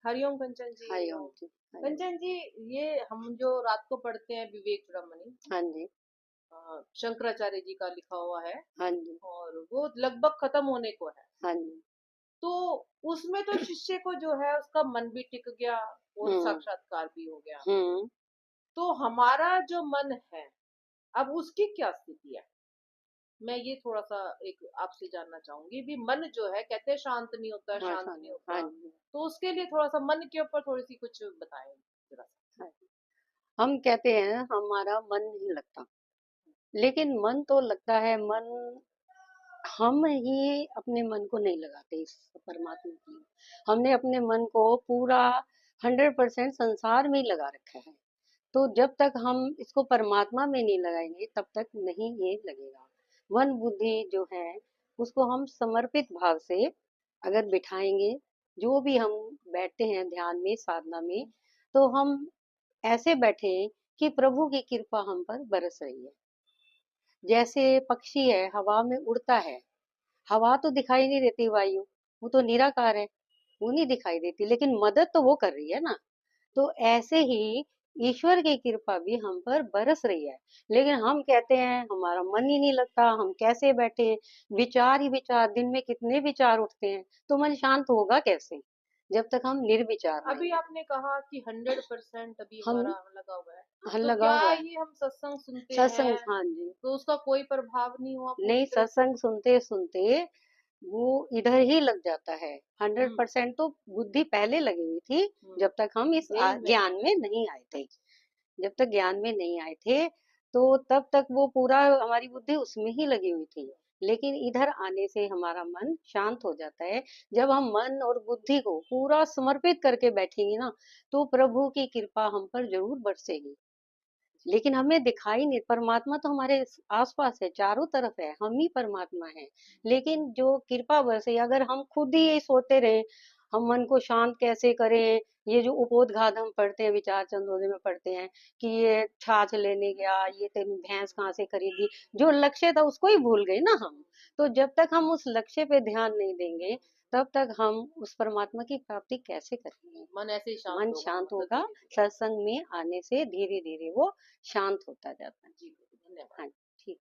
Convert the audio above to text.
हरिओम कंचन जी, हरिओम हरिओम। जी। हरिओम। कंचन जी, ये हम जो रात को पढ़ते हैं विवेक चूड़ामणि, हाँ जी। शंकराचार्य जी का लिखा हुआ है, हाँ जी। और वो लगभग खत्म होने को है। हाँ जी। तो उसमें तो शिष्य को जो है उसका मन भी टिक गया और हम्म। साक्षात्कार भी हो गया। हम्म। तो हमारा जो मन है, अब उसकी क्या स्थिति है? मैं ये थोड़ा सा एक आपसे जानना चाहूंगी भी। मन जो है, कहते हैं शांत नहीं होता, हाँ शांत हाँ नहीं हाँ होता। जी। तो उसके लिए थोड़ा सा मन के ऊपर थोड़ी सी कुछ बताएं जरा सा। हाँ जी। हम कहते हैं हमारा मन नहीं लगता, लेकिन मन तो लगता है। मन हम ही अपने मन को नहीं लगाते इस परमात्मा की। हमने अपने मन को पूरा 100% संसार में ही लगा रखा है। तो जब तक हम इसको परमात्मा में नहीं लगाएंगे तब तक नहीं ये लगेगा। मन बुद्धि जो है उसको हम समर्पित भाव से अगर बिठाएंगे, जो भी हम बैठते हैं ध्यान में साधना में, तो हम ऐसे बैठे कि प्रभु की कृपा हम पर बरस रही है। जैसे पक्षी है हवा में उड़ता है, हवा तो दिखाई नहीं देती, वायु वो तो निराकार है, वो नहीं दिखाई देती, लेकिन मदद तो वो कर रही है ना। तो ऐसे ही ईश्वर की कृपा भी हम पर बरस रही है। लेकिन हम कहते हैं हमारा मन ही नहीं लगता, हम कैसे बैठे, विचार ही विचार, दिन में कितने विचार उठते हैं, तो मन शांत होगा कैसे जब तक हम निर्विचार अभी रहेंगे। आपने कहा कि 100% अभी हम हमारा लगा हुआ है। हल तो लगा क्या हुआ है। ये हम सत्संग सुनते सत्संग, हैं हाँ जी। तो उसका कोई प्रभाव नहीं हुआ पूरी नहीं, तरह से? सत्संग सुनते सुनते वो इधर ही लग जाता है। हंड्रेड हम्म। परसेंट तो बुद्धि पहले लगी हुई थी, हम्म। जब तक हम इस जेल में। ज्ञान में नहीं आए थे। जब तक ज्ञान में नहीं आए थे, तो तब तक वो पूरा हमारी बुद्धि उसमें ही लगी हुई थी। लेकिन इधर आने से हमारा मन शांत हो जाता है। जब हम मन और बुद्धि को पूरा समर्पित करके बैठेंगे ना, तो प्रभु की कृपा हम पर जरूर बरसेगी। लेकिन हमें दिखाई नहीं, परमात्मा तो हमारे आसपास है, चारों तरफ है, हम ही परमात्मा है। लेकिन जो कृपा बरसे, अगर हम खुद ही ये सोते रहे हम मन को शांत कैसे करें, ये जो उपोद्घात हम पढ़ते हैं, विचार चंदोदय में पढ़ते हैं कि ये छाछ लेने गया, ये तेरी भैंस कहाँ से खरीदी, जो लक्ष्य था उसको ही भूल गए ना हम। तो जब तक हम उस लक्ष्य पे ध्यान नहीं देंगे, तब तक हम उस परमात्मा की प्राप्ति कैसे करेंगे। मन ऐसे ही शांत मन होगा, शांत मतलब होगा, धीरे धीरे। सत्संग में आने से धीरे धीरे वो शांत होता जाता है। जी, धन्यवाद। हाँ, ठीक।